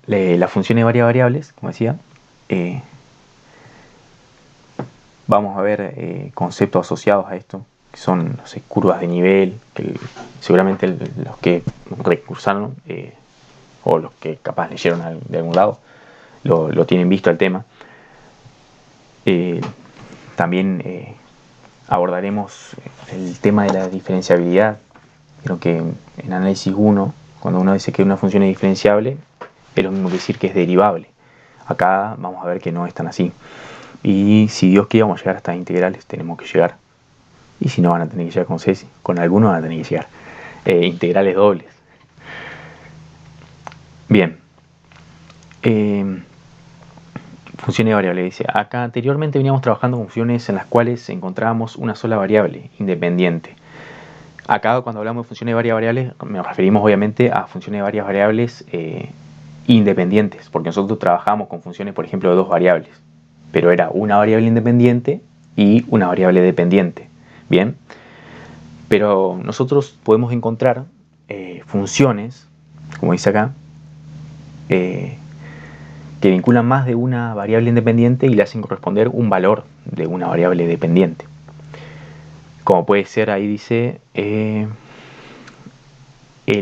las funciones de varias variables, como decía, vamos a ver conceptos asociados a esto, que son, no sé, curvas de nivel, que seguramente los que recursaron o los que capaz leyeron de algún lado lo tienen visto el tema. También abordaremos el tema de la diferenciabilidad. Creo que en análisis 1, cuando uno dice que una función es diferenciable, es lo mismo que decir que es derivable. Acá vamos a ver que no es tan así. Y si Dios quiere vamos a llegar hasta integrales, tenemos que llegar. Y si no, van a tener que llegar con Ceci. Con algunos van a tener que llegar. Integrales dobles. Bien. Funciones de variable. Dice, acá anteriormente veníamos trabajando con funciones en las cuales encontrábamos una sola variable, independiente. Acá cuando hablamos de funciones de varias variables, nos referimos obviamente a funciones de varias variables independientes, porque nosotros trabajamos con funciones, por ejemplo, de dos variables, pero era una variable independiente y una variable dependiente. Bien, pero nosotros podemos encontrar funciones, como dice acá, que vinculan más de una variable independiente y le hacen corresponder un valor de una variable dependiente. Como puede ser, ahí dice, el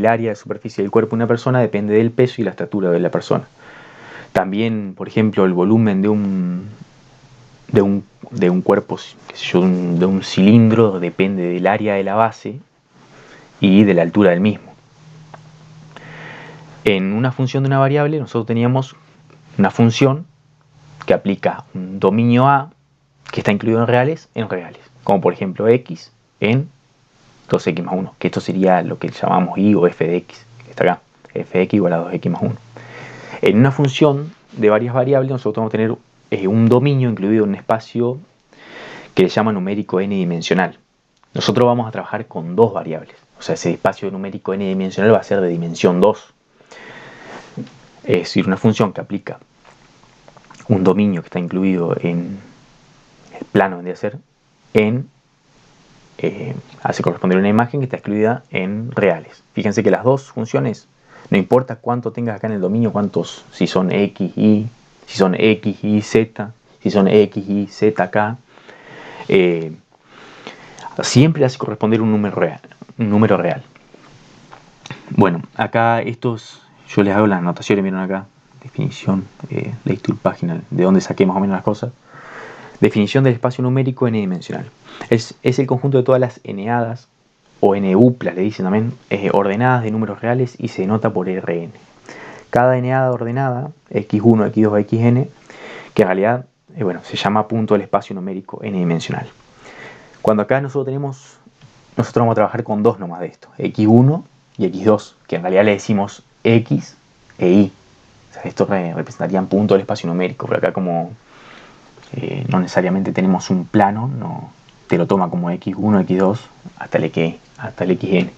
área de superficie del cuerpo de una persona depende del peso y la estatura de la persona. También, por ejemplo, el volumen de un cuerpo, qué sé yo, de un cilindro depende del área de la base y de la altura del mismo. En una función de una variable nosotros teníamos una función que aplica un dominio A que está incluido en reales, como por ejemplo x en 2x más 1, que esto sería lo que llamamos y o f de x, que está acá, f de x igual a 2x más 1. En una función de varias variables nosotros vamos a tener un dominio incluido en un espacio que se llama numérico n-dimensional. Nosotros vamos a trabajar con dos variables, o sea, ese espacio numérico n-dimensional va a ser de dimensión 2. Es decir, una función que aplica un dominio que está incluido en el plano, vendría a ser, hace corresponder una imagen que está excluida en reales. Fíjense que las dos funciones, no importa cuánto tengas acá en el dominio, cuántos, si son x, y, si son x, y, z, si son x, y, z acá, siempre hace corresponder un número real. Bueno, acá estos, yo les hago las anotaciones, miren acá, definición, lectura página, de dónde saqué más o menos las cosas. Definición del espacio numérico n-dimensional. Es el conjunto de todas las n-adas, o n-uplas le dicen también, ordenadas de números reales y se denota por Rn. Cada n-ada ordenada, x1, x2, xn, que en realidad se llama punto del espacio numérico n-dimensional. Cuando acá nosotros vamos a trabajar con dos nomás de esto, x1 y x2, que en realidad le decimos x e y. O sea, esto representarían punto del espacio numérico, pero acá como no necesariamente tenemos un plano, no te lo toma como x1, x2 hasta el xn.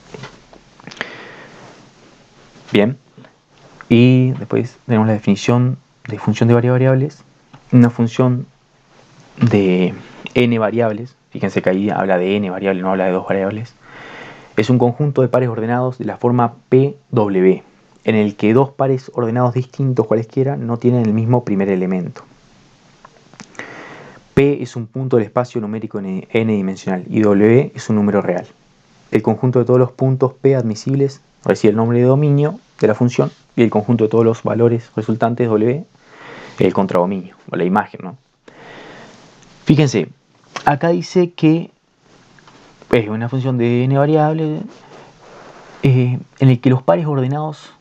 Bien, y después tenemos la definición de función de varias variables. Una función de n variables, fíjense que ahí habla de n variables, no habla de dos variables, es un conjunto de pares ordenados de la forma PW, en el que dos pares ordenados distintos cualesquiera no tienen el mismo primer elemento. P es un punto del espacio numérico n-dimensional y W es un número real. El conjunto de todos los puntos P admisibles recibe el nombre de dominio de la función y el conjunto de todos los valores resultantes W el contradominio o la imagen, ¿no? Fíjense, acá dice que es una función de n variable en el que los pares ordenados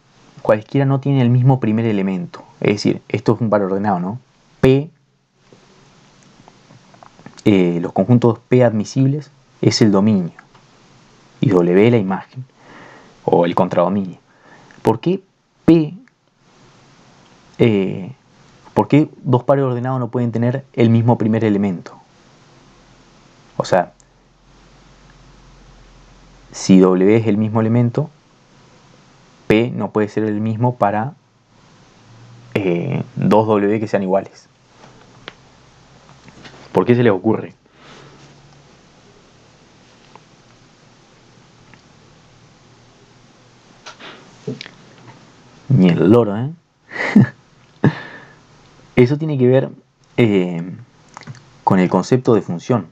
cualesquiera no tienen el mismo primer elemento. Es decir, esto es un par ordenado, ¿no? P, los conjuntos P admisibles es el dominio y W la imagen o el contradominio. ¿Por qué P? ¿Por qué dos pares ordenados no pueden tener el mismo primer elemento? O sea, si W es el mismo elemento, P no puede ser el mismo para dos W que sean iguales. ¿Por qué se les ocurre? Ni el loro, ¿eh? Eso tiene que ver con el concepto de función.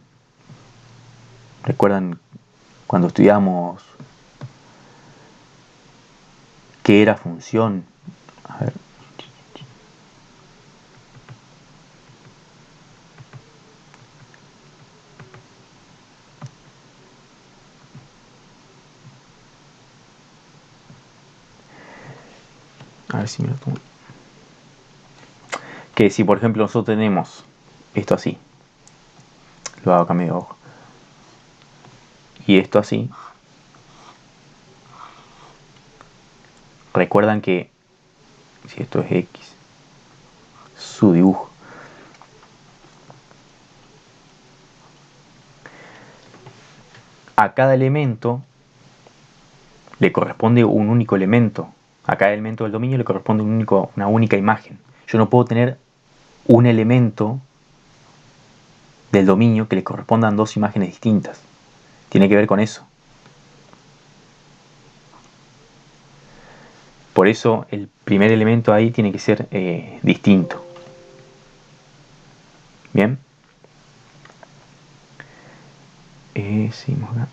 ¿Recuerdan cuando estudiamos qué era función? A ver. A ver si me lo tomo. Que si por ejemplo nosotros tenemos esto así, lo hago acá medio abajo, y esto así, recuerdan que si esto es X, su dibujo, a cada elemento le corresponde un único elemento. A cada elemento del dominio le corresponde una única imagen. Yo no puedo tener un elemento del dominio que le correspondan dos imágenes distintas. Tiene que ver con eso. Por eso el primer elemento ahí tiene que ser distinto. ¿Bien? Seguimos acá.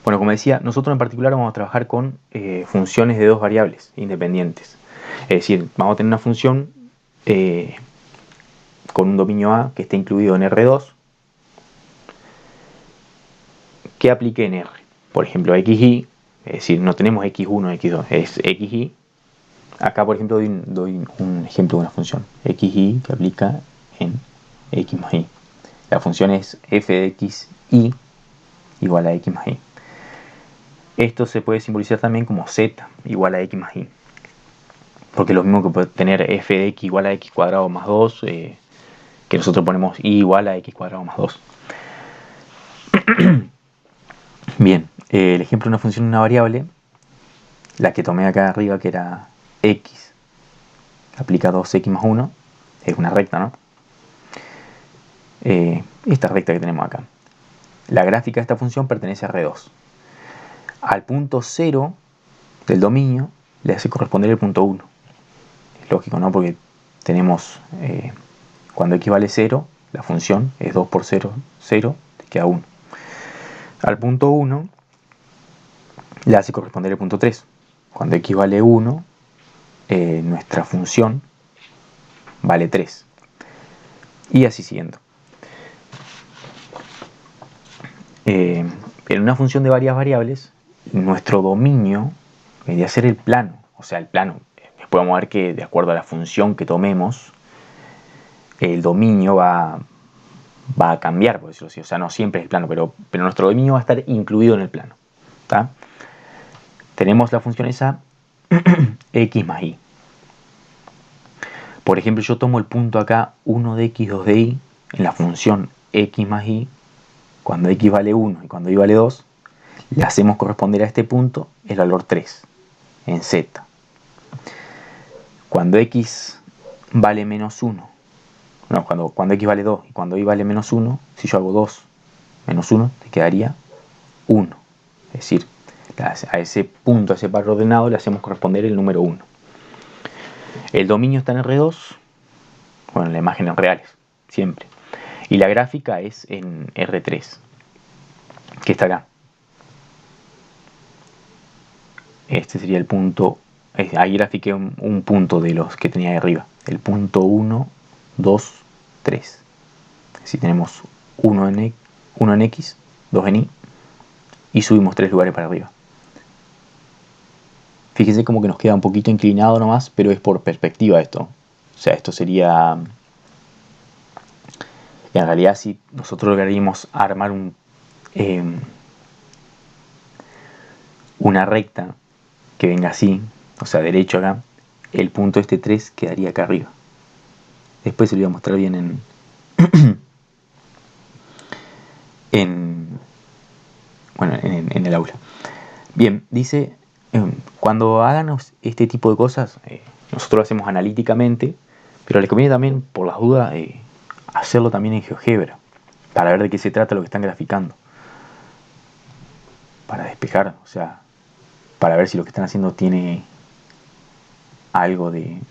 Bueno, como decía, nosotros en particular vamos a trabajar con funciones de dos variables independientes. Es decir, vamos a tener una función con un dominio A que esté incluido en R2 que aplique en R. Por ejemplo, XY, es decir, no tenemos X1, X2, es XY. Acá, por ejemplo, doy un ejemplo de una función. XY que aplica en X más Y. La función es f de XY igual a X más Y. Esto se puede simbolizar también como Z igual a X más Y. Porque es lo mismo que puede tener f de X igual a X cuadrado más 2, que nosotros ponemos Y igual a X cuadrado más 2. Bien, el ejemplo de una función de una variable, la que tomé acá arriba, que era X, aplica 2X más 1, es una recta, ¿no? Esta recta que tenemos acá. La gráfica de esta función pertenece a R2. Al punto 0 del dominio le hace corresponder el punto 1. Es lógico, ¿no? Porque tenemos, cuando X vale 0, la función es 2 por 0, 0, te queda 1. Al punto 1 le hace corresponder el punto 3. Cuando X vale 1, nuestra función vale 3. Y así siguiendo. En una función de varias variables, nuestro dominio vendría a ser el plano. O sea, el plano. Después vamos a ver que de acuerdo a la función que tomemos, el dominio va a cambiar, por decirlo así. O sea, no siempre es el plano, pero nuestro dominio va a estar incluido en el plano. ¿Tá? Tenemos la función esa X más Y. Por ejemplo, yo tomo el punto acá 1 de X, 2 de Y, en la función X más Y. Cuando X vale 1 y cuando Y vale 2, le hacemos corresponder a este punto el valor 3 en Z. Cuando X vale menos 1, no, cuando X vale 2 y cuando Y vale menos 1, si yo hago 2 menos 1, te quedaría 1. Es decir, a ese punto, a ese par ordenado, le hacemos corresponder el número 1. El dominio está en R2, bueno, la imagen en reales, siempre. Y la gráfica es en R3, que está acá. Este sería el punto, ahí grafiqué un punto de los que tenía ahí arriba. El punto 1, 2, 3. Si tenemos 1 en X, 2 en Y subimos 3 lugares para arriba. Fíjense como que nos queda un poquito inclinado nomás, pero es por perspectiva esto. O sea, esto sería... En realidad, si nosotros lograríamos armar una recta que venga así, o sea, derecho acá, el punto este 3 quedaría acá arriba. Después se lo voy a mostrar bien en el aula. Bien, dice, cuando hagan este tipo de cosas, nosotros lo hacemos analíticamente, pero les conviene también, por las dudas, hacerlo también en GeoGebra, para ver de qué se trata lo que están graficando. Para despejar, o sea, para ver si lo que están haciendo tiene algo de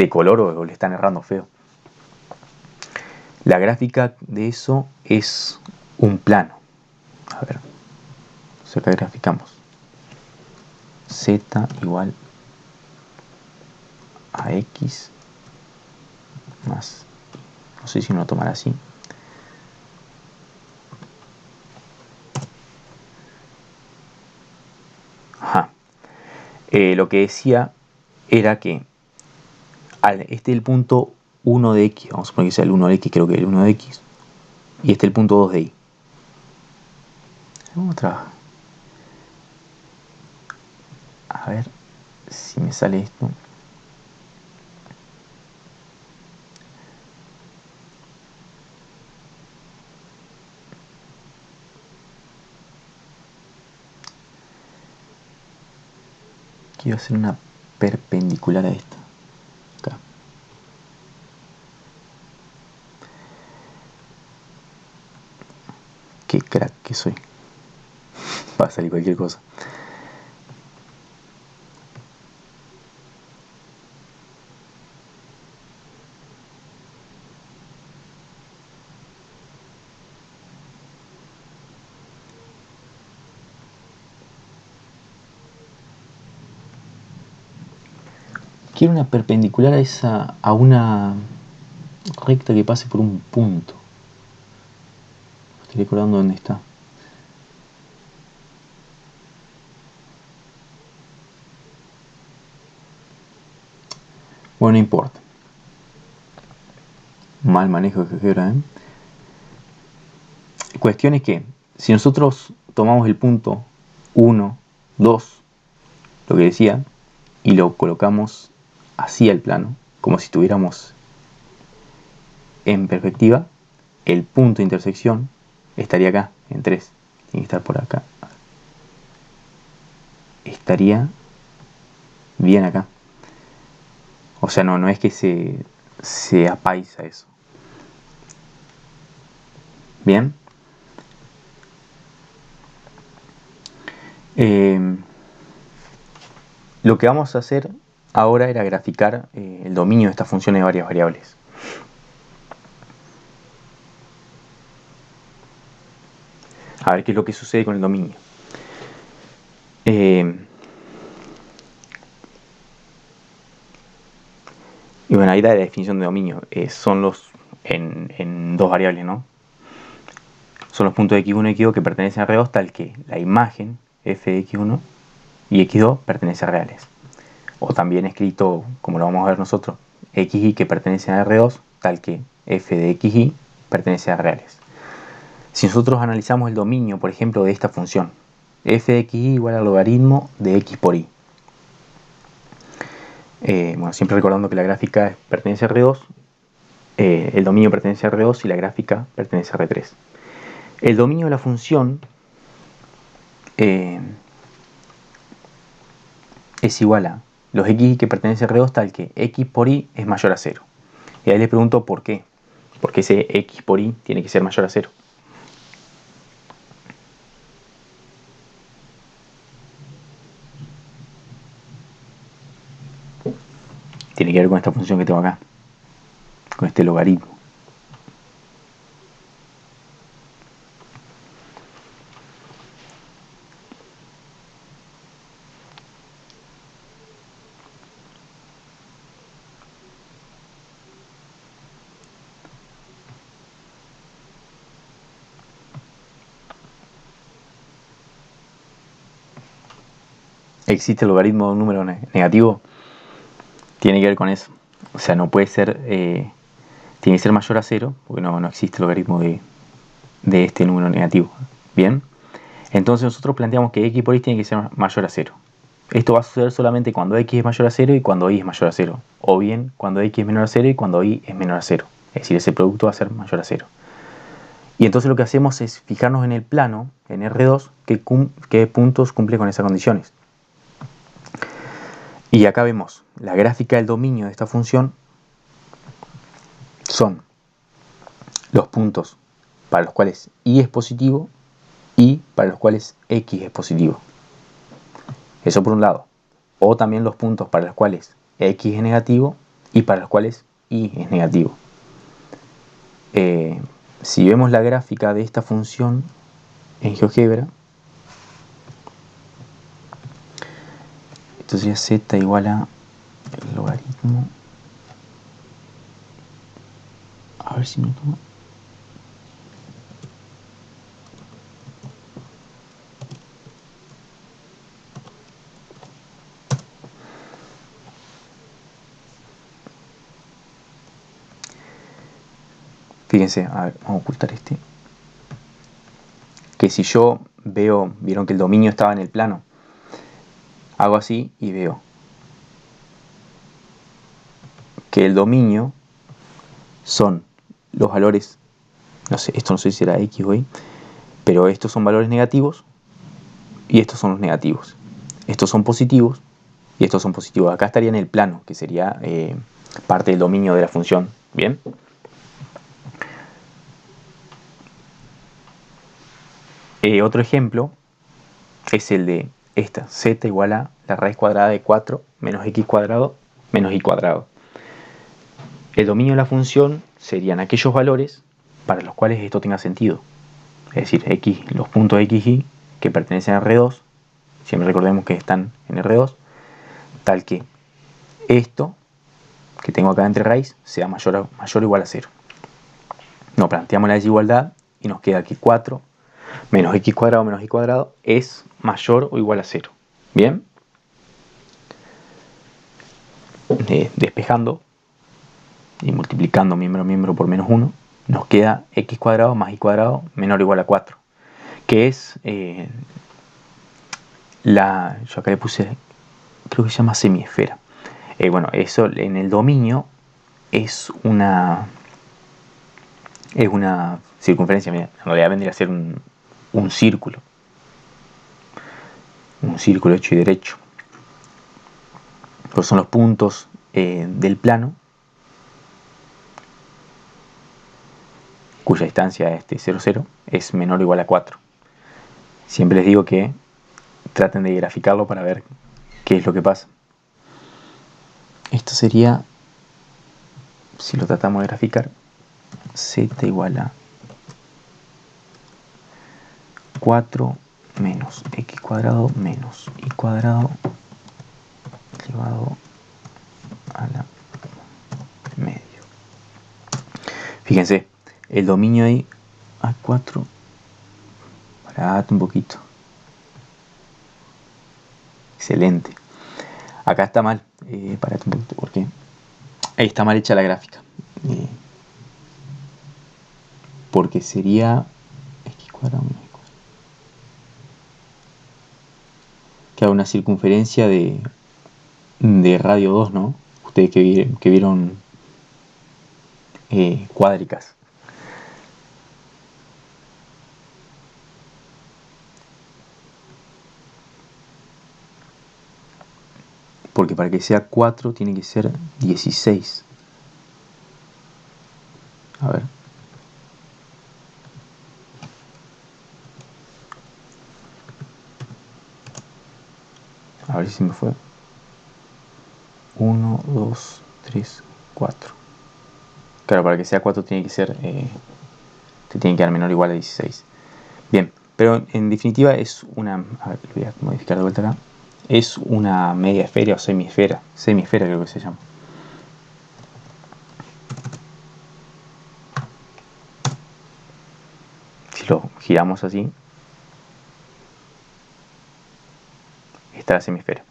color o le están errando feo. La gráfica de eso es un plano. A ver, entonces acá graficamos z igual a x más, no sé si uno lo tomará así, ajá. Lo que decía era que este es el punto 1 de x, vamos a suponer que sea el 1 de x, creo que el 1 de x, y este es el punto 2 de y. Vamos a trabajar. A ver si me sale esto. Quiero hacer una perpendicular a esta. Acá. Qué crack que soy. Va a salir cualquier cosa. Quiero una perpendicular a una recta que pase por un punto. Estoy recordando dónde está. Bueno, no importa. Mal manejo de álgebra, ¿eh? Cuestión es que si nosotros tomamos el punto 1, 2, lo que decía, y lo colocamos así al plano, como si estuviéramos en perspectiva, el punto de intersección estaría acá, en 3. Tiene que estar por acá. Estaría bien acá. O sea, no es que se apaisa eso. Bien. Lo que vamos a hacer ahora era graficar el dominio de estas funciones de varias variables. A ver qué es lo que sucede con el dominio. Y bueno, ahí da la definición de dominio. Son los en dos variables, ¿no? Son los puntos x1 y x2 que pertenecen a R2 tal que la imagen f de x1 y x2 pertenece a reales. O también escrito, como lo vamos a ver nosotros, xy que pertenece a R2 tal que f de xy pertenece a reales. Si nosotros analizamos el dominio, por ejemplo, de esta función, f de xy igual al logaritmo de x por y. Bueno, siempre recordando que la gráfica pertenece a R2, el dominio pertenece a R2 y la gráfica pertenece a R3. El dominio de la función es igual a los x que pertenece a R2 tal que x por y es mayor a 0. Y ahí les pregunto por qué. Porque ese x por y tiene que ser mayor a 0. Tiene que ver con esta función que tengo acá, con este logaritmo. ¿Existe el logaritmo de un número negativo? Tiene que ver con eso. O sea, no puede ser, tiene que ser mayor a 0, porque no existe el logaritmo de este número negativo. Bien, entonces nosotros planteamos que x por y tiene que ser mayor a 0. Esto va a suceder solamente cuando x es mayor a 0 y cuando y es mayor a 0. O bien cuando x es menor a 0 y cuando y es menor a 0. Es decir, ese producto va a ser mayor a 0. Y entonces lo que hacemos es fijarnos en el plano, en R2, qué puntos cumple con esas condiciones. Y acá vemos la gráfica del dominio de esta función son los puntos para los cuales y es positivo y para los cuales x es positivo. Eso por un lado. O también los puntos para los cuales x es negativo y para los cuales y es negativo. Si vemos la gráfica de esta función en GeoGebra, esto sería z igual a el logaritmo. A ver si me toma. Fíjense, a ver, vamos a ocultar este. Que si yo veo, vieron que el dominio estaba en el plano. Hago así y veo que el dominio son los valores, no sé, esto no sé si era X o Y, pero estos son valores negativos y estos son los negativos. Estos son positivos y estos son positivos. Acá estaría en el plano, que sería parte del dominio de la función. ¿Bien? Otro ejemplo es el de esta, z igual a la raíz cuadrada de 4 menos x cuadrado menos y cuadrado. El dominio de la función serían aquellos valores para los cuales esto tenga sentido. Es decir, x, los puntos x, y que pertenecen a R2, siempre recordemos que están en R2, tal que esto que tengo acá entre raíz sea mayor o igual a 0. Nos planteamos la desigualdad y nos queda que 4 menos x cuadrado menos y cuadrado es mayor o igual a 0. ¿Bien? Despejando y multiplicando miembro a miembro por menos 1, nos queda x cuadrado más y cuadrado menor o igual a 4, que es yo acá le puse, creo que se llama semiesfera. Bueno, eso en el dominio es una circunferencia, mira, en realidad vendría a ser un círculo hecho y derecho. Pues son los puntos del plano cuya distancia 0, 0 es menor o igual a 4. Siempre les digo que traten de graficarlo para ver qué es lo que pasa. Esto sería, si lo tratamos de graficar, z igual a 4 menos x cuadrado menos y cuadrado elevado a la medio. Fíjense, el dominio ahí a 4, parate un poquito. Excelente. Acá está mal, parate un poquito, porque ahí está mal hecha la gráfica. Porque sería x cuadrado menos y cuadrado. Queda una circunferencia de radio 2, ¿no? Ustedes que vieron cuádricas. Porque para que sea 4 tiene que ser 16. A ver. A ver si me fue. 1, 2, 3, 4. Claro, para que sea 4 tiene que ser... te tiene que dar menor o igual a 16. Bien, pero en definitiva es una... A ver, lo voy a modificar de vuelta acá. Es una media esfera o semiesfera. Semiesfera creo que se llama. Si lo giramos así, está la semiesfera.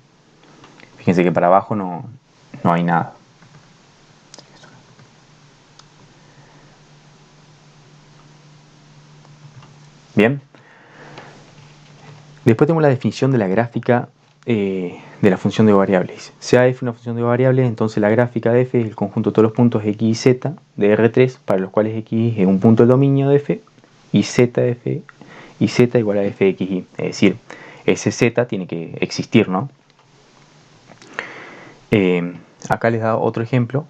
Fíjense que para abajo no hay nada. Bien. Después tenemos la definición de la gráfica de la función de variables. Sea f una función de variables, entonces la gráfica de f es el conjunto de todos los puntos x y z de R3, para los cuales x es un punto del dominio de f, y z de f y z igual a fxy. Es decir, ese z tiene que existir, ¿no? Acá les da otro ejemplo.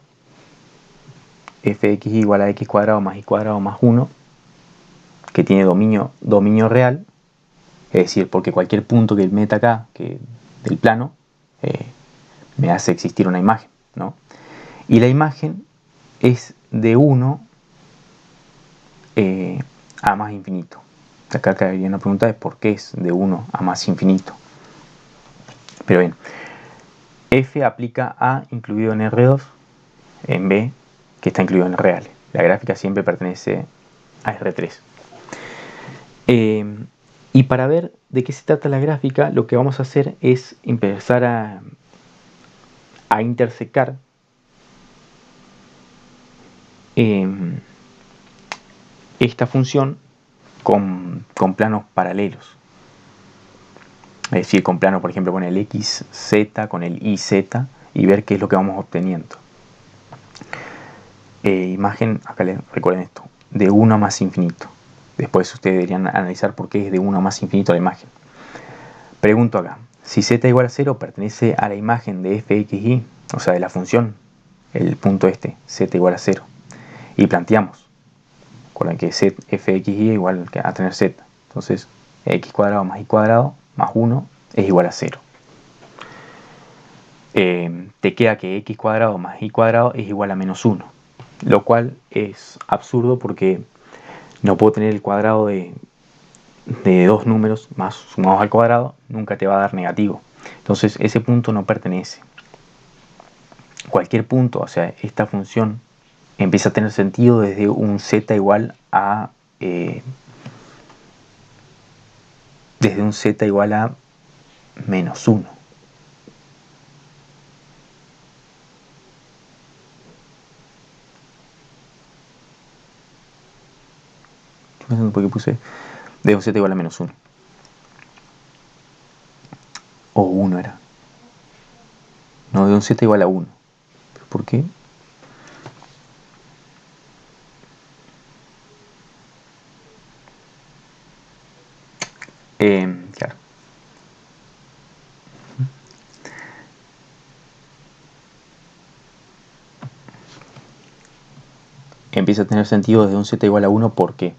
Fx igual a x cuadrado más y cuadrado más 1, que tiene dominio real. Es decir, porque cualquier punto que meta acá, que del plano me hace existir una imagen, ¿no? Y la imagen es de 1 a más infinito. Acá caería una pregunta de por qué es de 1 a más infinito. Pero bien, f aplica a incluido en R2, en B que está incluido en reales. La gráfica siempre pertenece a R3. Y para ver de qué se trata la gráfica, lo que vamos a hacer es empezar a intersecar esta función con planos paralelos. Es decir, con plano, por ejemplo, con el XZ, con el IZ, y ver qué es lo que vamos obteniendo. Imagen, acá recuerden esto, de 1 a más infinito. Después ustedes deberían analizar por qué es de 1 a más infinito la imagen. Pregunto acá, si z igual a 0 pertenece a la imagen de fxy, o sea, de la función, el punto este, z igual a 0, y planteamos, recuerden que fxy es igual a tener z, entonces x cuadrado más y cuadrado más 1 es igual a 0. Te queda que x cuadrado más y cuadrado es igual a menos 1, lo cual es absurdo porque no puedo tener el cuadrado de dos números más sumados al cuadrado, nunca te va a dar negativo. Entonces ese punto no pertenece. Cualquier punto, o sea, esta función empieza a tener sentido desde un z igual a desde un z igual a menos 1. Porque puse de un z igual a menos 1. O 1 era. No, de un z igual a 1. ¿Por qué? Claro. Empieza a tener sentido desde un z igual a 1 porque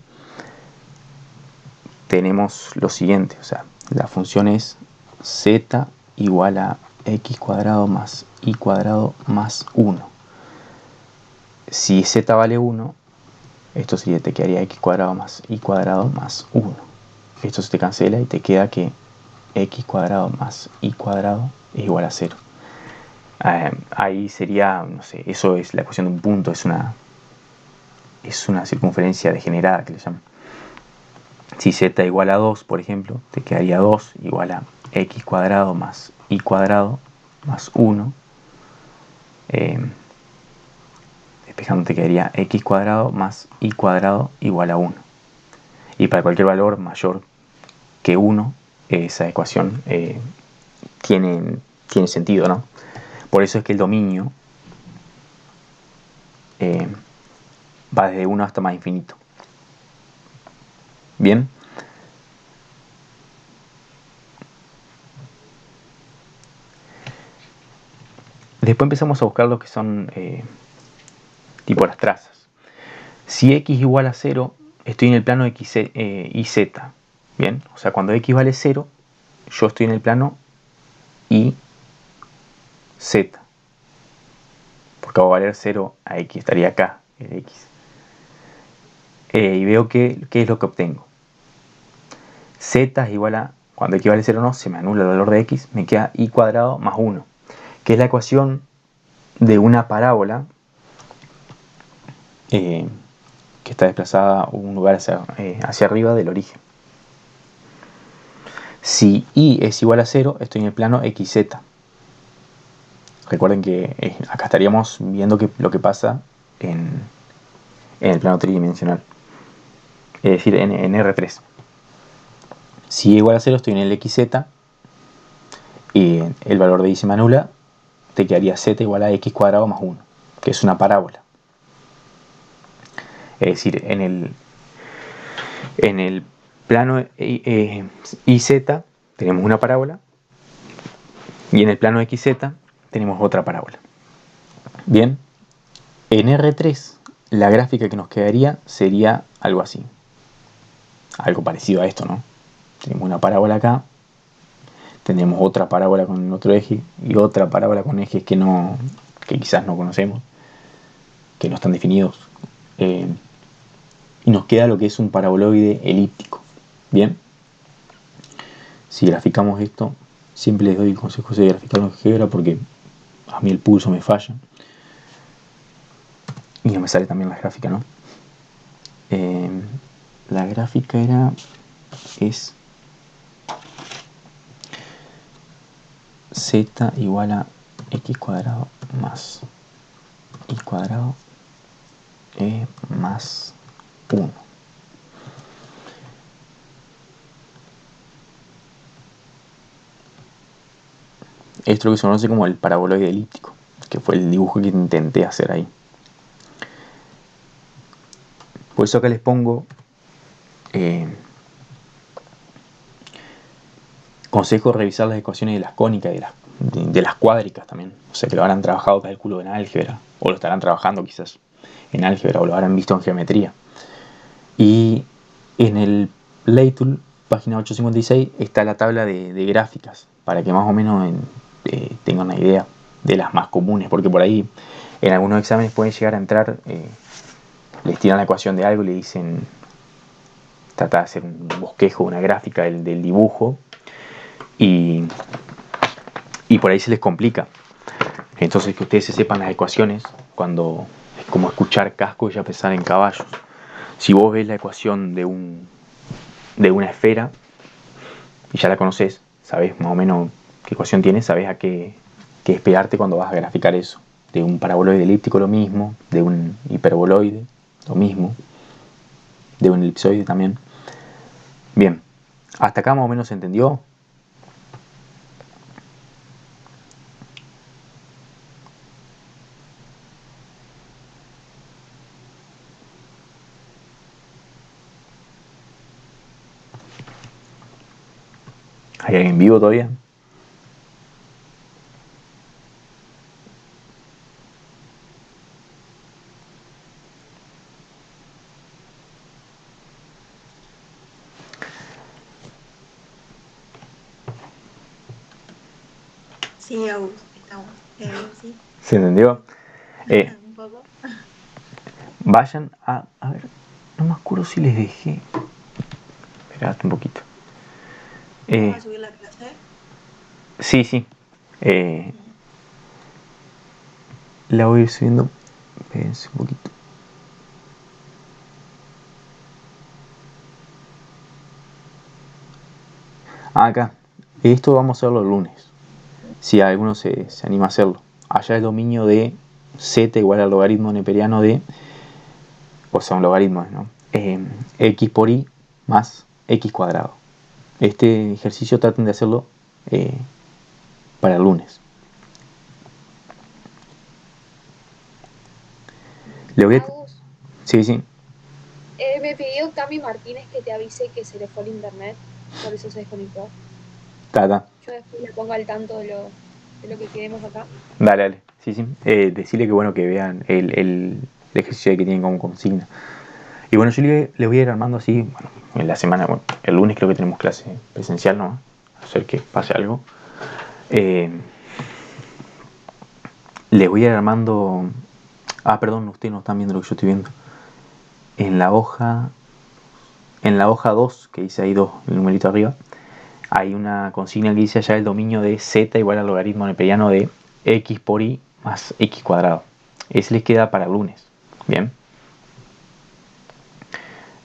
tenemos lo siguiente, o sea, la función es z igual a x cuadrado más y cuadrado más 1. Si z vale 1, esto sería, te quedaría x cuadrado más y cuadrado más 1. Esto se te cancela y te queda que x cuadrado más y cuadrado es igual a 0. Ahí sería, no sé, eso es la ecuación de un punto, es una circunferencia degenerada que le llaman. Si z igual a 2, por ejemplo, te quedaría 2 igual a x cuadrado más y cuadrado más 1. Despejando te quedaría x cuadrado más y cuadrado igual a 1. Y para cualquier valor mayor que 1, esa ecuación tiene sentido, ¿no? Por eso es que el dominio va desde 1 hasta más infinito. Bien. Después empezamos a buscar lo que son tipo las trazas. Si x igual a 0, estoy en el plano y z. Bien, o sea, cuando x vale 0, yo estoy en el plano y z. Porque va a valer 0 a x, estaría acá el x. Y veo qué es lo que obtengo. Z es igual a, cuando x vale 0 no, se me anula el valor de x, me queda y cuadrado más 1, que es la ecuación de una parábola que está desplazada un lugar hacia arriba del origen. Si y es igual a 0, estoy en el plano xz. Recuerden que acá estaríamos viendo lo que pasa en el plano tridimensional, es decir, en R3. Si y igual a 0, estoy en el xz y el valor de y se me anula, te quedaría z igual a x cuadrado más 1, que es una parábola. Es decir, en el plano IZ tenemos una parábola y en el plano XZ tenemos otra parábola. Bien, en R3 la gráfica que nos quedaría sería algo así. Algo parecido a esto, ¿no? Tenemos una parábola acá, tenemos otra parábola con otro eje y otra parábola con ejes que quizás no conocemos, que no están definidos. Y nos queda lo que es un paraboloide elíptico. Bien, si graficamos esto, siempre les doy el consejo de graficarlo en GeoGebra porque a mí el pulso me falla y no me sale también la gráfica, ¿no? La gráfica es z igual a x cuadrado más y cuadrado más 1. Esto es lo que se conoce como el paraboloide elíptico, que fue el dibujo que intenté hacer ahí. Por eso acá les pongo consejo de revisar las ecuaciones de las cónicas y de las cuádricas también. O sea, que lo habrán trabajado cálculo en álgebra, o lo estarán trabajando quizás en álgebra, o lo habrán visto en geometría. Y en el Playtool, página 856, está la tabla de gráficas, para que más o menos tengan una idea de las más comunes, porque por ahí en algunos exámenes pueden llegar a entrar, les tiran la ecuación de algo y le dicen, trata de hacer un bosquejo, una gráfica del dibujo, y por ahí se les complica. Entonces, que ustedes se sepan las ecuaciones, cuando es como escuchar casco y ya pensar en caballos. Si vos ves la ecuación de una esfera y ya la conoces, sabes más o menos qué ecuación tiene, sabes a qué esperarte cuando vas a graficar eso. De un paraboloide elíptico lo mismo, de un hiperboloide lo mismo, de un elipsoide también. Bien, hasta acá más o menos se entendió. ¿Hay alguien vivo todavía? Sí, Agus, estamos. Sí. ¿Se entendió? Un poco. Vayan a ver, no me acuerdo si les dejé. Esperate un poquito. ¿Vas a subir la clase? Sí, sí. La voy a ir subiendo. Espérense un poquito. Acá. Esto vamos a hacerlo el lunes. Si alguno se anima a hacerlo. Allá el dominio de z igual al logaritmo neperiano de, o sea, un logaritmo, ¿no? X por y más x cuadrado. Este ejercicio traten de hacerlo para el lunes. Le voy a... Agus, Sí, sí. me pidió Cami Martínez que te avise que se le fue el internet, por eso se desconectó. Ta. Yo después le pongo al tanto de lo que quedemos acá. Dale, dale. Sí, sí. Decirle que bueno que vean el ejercicio que tienen como consigna. Y bueno, yo le voy a ir armando así, bueno, en la semana, bueno, el lunes creo que tenemos clase presencial, ¿no? A no ser que pase algo. Les voy a ir armando... Ah, perdón, ustedes no están viendo lo que yo estoy viendo. En la hoja 2, que dice ahí 2, el numerito arriba, hay una consigna que dice allá el dominio de z igual al logaritmo neperiano de x por y más x cuadrado. Ese les queda para el lunes. Bien.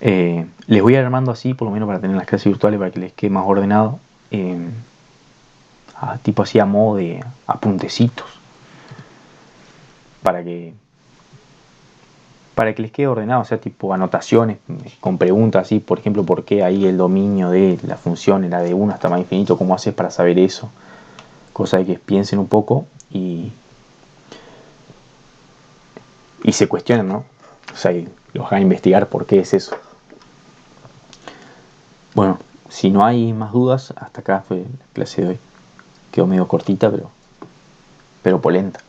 Les voy a ir armando así, por lo menos para tener las clases virtuales, para que les quede más ordenado. Tipo así a modo de apuntecitos. Para que les quede ordenado, o sea, tipo anotaciones con preguntas así, por ejemplo, por qué ahí el dominio de la función era de 1 hasta más infinito, cómo haces para saber eso. Cosa de que piensen un poco y se cuestionen, ¿no? O sea, y los hagan investigar por qué es eso. Bueno, si no hay más dudas, hasta acá fue la clase de hoy. Quedó medio cortita, pero polenta.